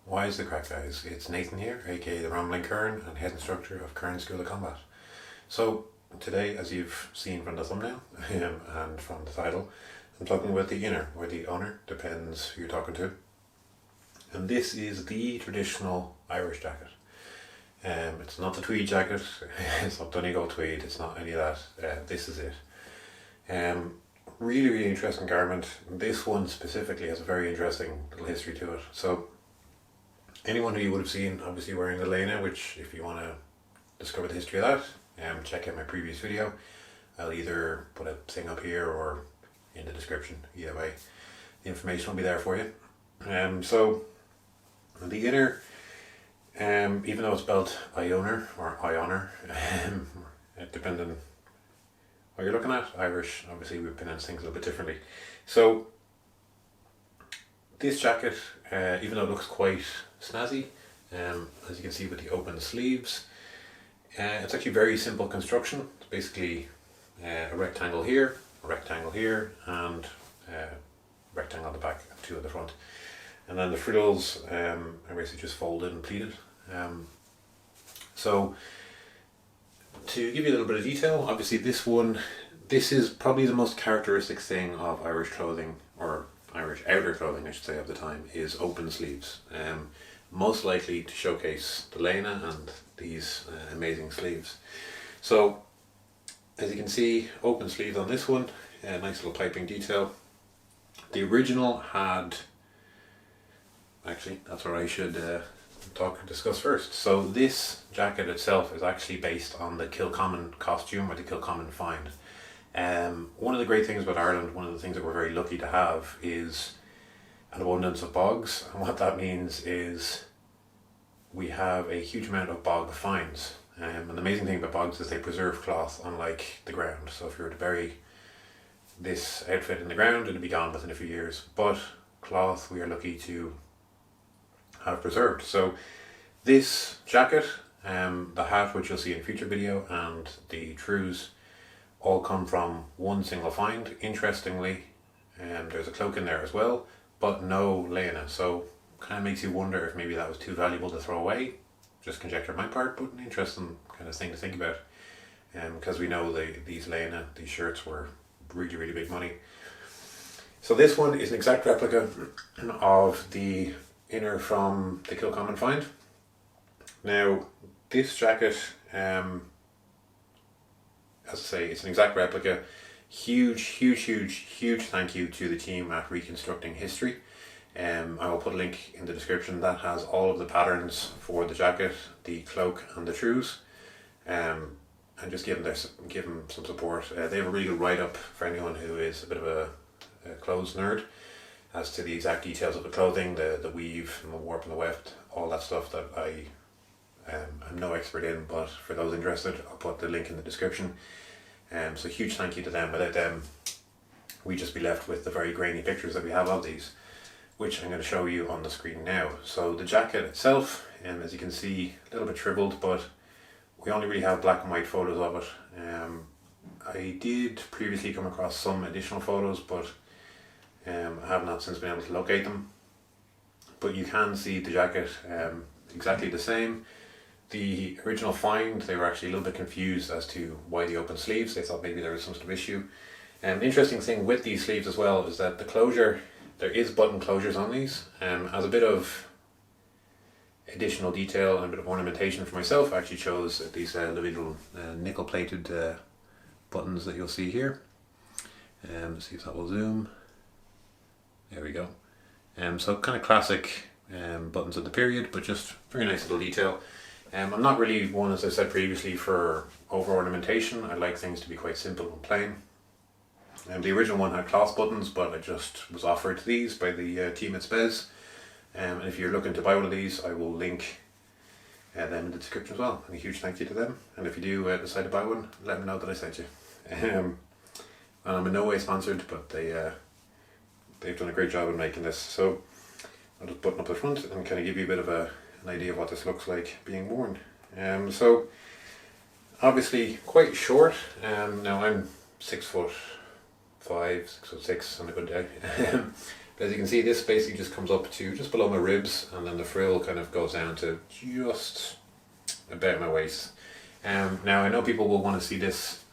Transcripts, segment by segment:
Why is the crack, guys? It's Nathan here, aka the Rambling Kern, and head instructor of Kern School of Combat. So today, as you've seen from the thumbnail and from the title, I'm talking about the Ionar, or the owner, depends who you're talking to. And this is the traditional Irish jacket. It's not the tweed jacket, it's not Donegal tweed, it's not any of that. This is it. Really interesting garment. This one specifically has a very interesting little history to it. So anyone who you would have seen obviously wearing the Lena, which if you want to discover the history of that, check out my previous video. I'll either put a thing up here or in the description. Either way, the information will be there for you. So the Ionar, even though it's spelled Ionar or Ionar, depending what you're looking at, Irish, obviously we pronounce things a little bit differently. So this jacket, even though it looks quite snazzy, as you can see with the open sleeves, it's actually very simple construction. It's basically a rectangle here, and a rectangle on the back, and two at the front. And then the frills are basically just folded and pleated. So to give you a little bit of detail, obviously this is probably the most characteristic thing of Irish clothing, or Irish outer clothing I should say, of the time, is open sleeves. Most likely to showcase the Lena and these amazing sleeves. So as you can see, open sleeves on this one, nice little piping detail. The original had, actually that's what I should discuss first. So this jacket itself is actually based on the Kilcommon costume, or the Kilcommon find. One of the great things about Ireland, one of the things that we're very lucky to have, is an abundance of bogs, and what that means is we have a huge amount of bog finds. And the amazing thing about bogs is they preserve cloth, unlike the ground. So if you were to bury this outfit in the ground, it'll be gone within a few years. But cloth, we are lucky to have preserved. So this jacket, the hat, which you'll see in a future video, and the trews all come from one single find. Interestingly, there's a cloak in there as well, but no Lena. So kind of makes you wonder if maybe that was too valuable to throw away. Just conjecture on my part, but an interesting kind of thing to think about. Because we know these Lena, these shirts were really, really big money. So this one is an exact replica of the Ionar from the Kilcommon find. Now, this jacket, as I say, it's an exact replica. Huge thank you to the team at Reconstructing History. I will put a link in the description that has all of the patterns for the jacket, the cloak and the trews, and just give them some support. They have a really good write-up for anyone who is a bit of a clothes nerd as to the exact details of the clothing, the weave and the warp and the weft, all that stuff that I'm no expert in, but for those interested, I'll put the link in the description. So huge thank you to them. Without them, we'd just be left with the very grainy pictures that we have of these, which I'm going to show you on the screen now. So the jacket itself, as you can see, a little bit shriveled, but we only really have black and white photos of it. I did previously come across some additional photos, but I have not since been able to locate them. But you can see the jacket exactly the same. The original find, they were actually a little bit confused as to why the open sleeves. They thought maybe there was some sort of issue. The interesting thing with these sleeves as well is that the closure, there is button closures on these. As a bit of additional detail and a bit of ornamentation for myself, I actually chose these little nickel plated buttons that you'll see here. Let's see if that will zoom. There we go. So kind of classic buttons of the period, but just very nice little detail. I'm not really one, as I said previously, for over ornamentation. I like things to be quite simple and plain. The original one had cloth buttons, but I just was offered these by the team at Spes. And if you're looking to buy one of these, I will link them in the description as well. And a huge thank you to them. And if you do decide to buy one, let them know that I sent you. And I'm in no way sponsored, but they've done a great job in making this. So I'll just button up the front and kind of give you a bit of an idea of what this looks like being worn. So obviously quite short. Now I'm 6 foot 5, 6 on a good day. But as you can see, this basically just comes up to just below my ribs, and then the frill kind of goes down to just about my waist. Now I know people will want to see this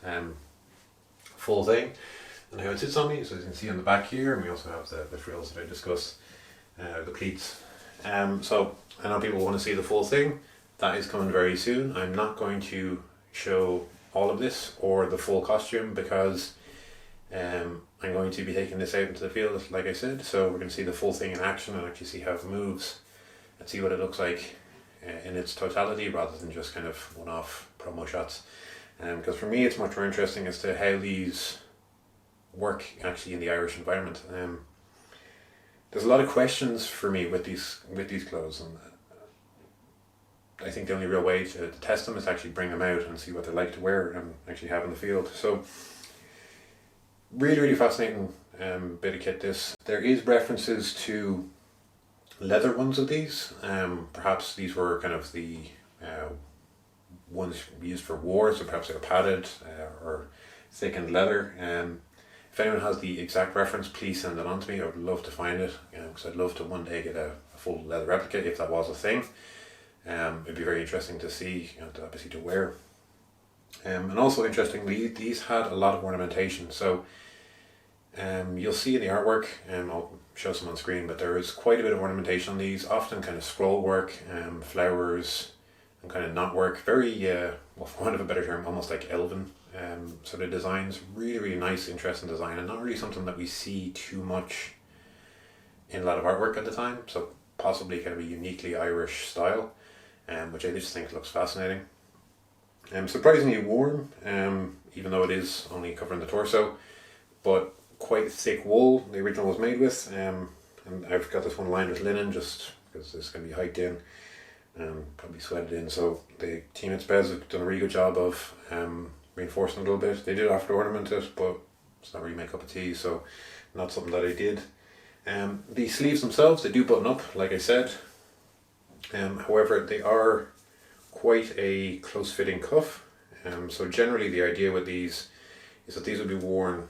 full thing and how it sits on me, so as you can see on the back here, and we also have the frills that I discussed, the pleats. So I know people want to see the full thing. That is coming very soon. I'm not going to show all of this or the full costume because I'm going to be taking this out into the field, like I said, so we're going to see the full thing in action and actually see how it moves and see what it looks like in its totality rather than just kind of one-off promo shots. Because for me it's much more interesting as to how these work actually in the Irish environment. There's a lot of questions for me with these clothes, and I think the only real way to test them is to actually bring them out and see what they're like to wear and actually have in the field. So really fascinating bit of kit this. There is references to leather ones of these. Perhaps these were kind of the ones used for war, so perhaps they were padded or thickened leather. If anyone has the exact reference, please send it on to me. I would love to find it, because I'd love to one day get a full leather replica if that was a thing. It'd be very interesting to see and obviously to wear. And also interestingly, these had a lot of ornamentation. So you'll see in the artwork, I'll show some on screen, but there is quite a bit of ornamentation on these, often kind of scroll work, flowers and kind of knot work, very, well, for want of a better term, almost like elven sort of designs. Really nice, interesting design, and not really something that we see too much in a lot of artwork at the time, so possibly kind of a uniquely Irish style, which I just think looks fascinating. Surprisingly warm, even though it is only covering the torso, but quite thick wool the original was made with, and I've got this one lined with linen just because it's going to be hiked in and probably sweated in, so the team at Spes have done a really good job of reinforcing it a little bit. They did have to ornament it, but it's not really my cup of tea, so not something that I did. The sleeves themselves, they do button up, like I said. However, they are quite a close fitting cuff. So generally the idea with these is that these would be worn,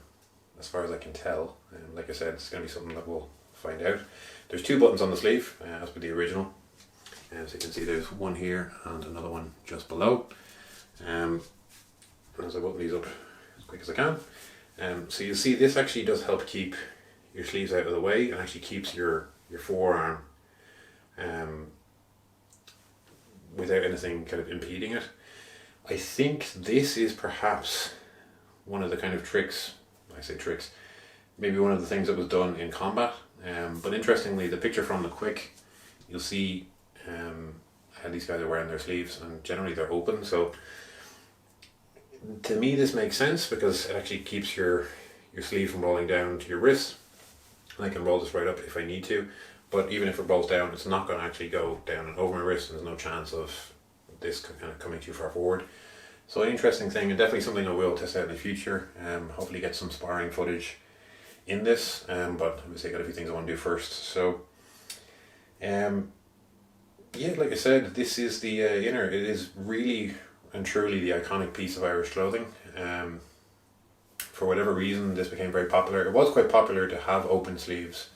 as far as I can tell. Like I said, it's going to be something that we'll find out. There's 2 buttons on the sleeve, as with the original. So you can see there's one here and another one just below. As I button these up as quick as I can. So you see this actually does help keep your sleeves out of the way and actually keeps your forearm without anything kind of impeding it. I think this is perhaps one of the kind of tricks, I say tricks, maybe one of the things that was done in combat. But interestingly, the picture from the quick, you'll see how these guys are wearing their sleeves, and generally they're open. So to me this makes sense because it actually keeps your sleeve from rolling down to your wrist. And I can roll this right up if I need to, but even if it rolls down, it's not going to actually go down and over my wrist, and there's no chance of this kind of coming too far forward. So an interesting thing, and definitely something I will test out in the future. Hopefully get some sparring footage in this, but obviously I got a few things I want to do first. So yeah, like I said, this is the Ionar. It is really and truly the iconic piece of Irish clothing. For whatever reason, this became very popular. It was quite popular to have open sleeves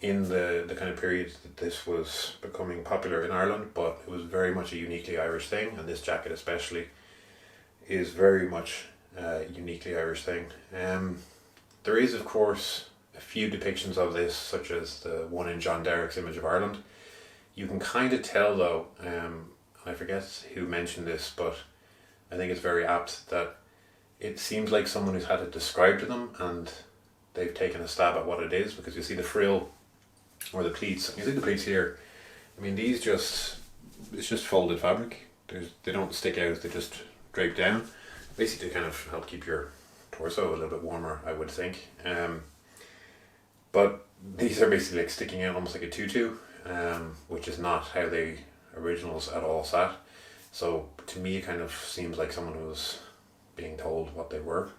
in the kind of period that this was becoming popular in Ireland, but it was very much a uniquely Irish thing, and this jacket especially is very much a uniquely Irish thing. There is, of course, a few depictions of this, such as the one in John Derrick's Image of Ireland. You can kind of tell though, I forget who mentioned this, but I think it's very apt that it seems like someone who's had it described to them and they've taken a stab at what it is, because you see the frill or the pleats. You see the pleats here. I mean, these it's just folded fabric. They don't stick out, they just drape down. Basically to kind of help keep your torso a little bit warmer, I would think. But these are basically like sticking out almost like a tutu, which is not how the originals at all sat. So to me it kind of seems like someone who was being told what they were.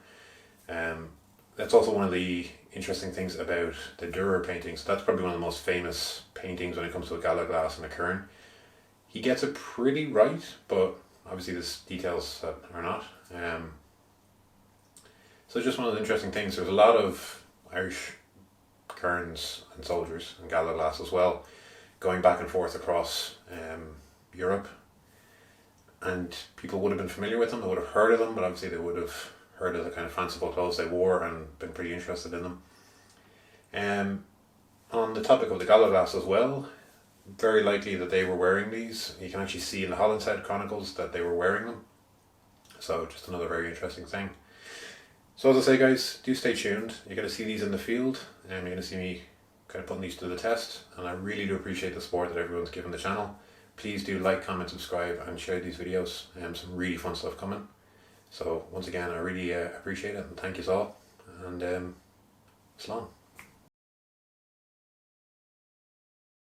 That's also one of the interesting things about the Dürer paintings. That's probably one of the most famous paintings when it comes to a gala glass and a kern. He gets it pretty right, but obviously there's details that are not. So just one of the interesting things, there's a lot of Irish kerns and soldiers and gallaglass as well, going back and forth across Europe, and people would have been familiar with them, they would have heard of them, but obviously they would have heard of the kind of fanciful clothes they wore and been pretty interested in them. On the topic of the gallaglass as well, very likely that they were wearing these. You can actually see in the Hollinshead Chronicles that they were wearing them. So just another very interesting thing. So as I say, guys, do stay tuned. You're going to see these in the field, and you're going to see me kind of putting these to the test, and I really do appreciate the support that everyone's given the channel. Please do like, comment, subscribe and share these videos. Some really fun stuff coming. So once again, I really appreciate it, and thank you all, and slán.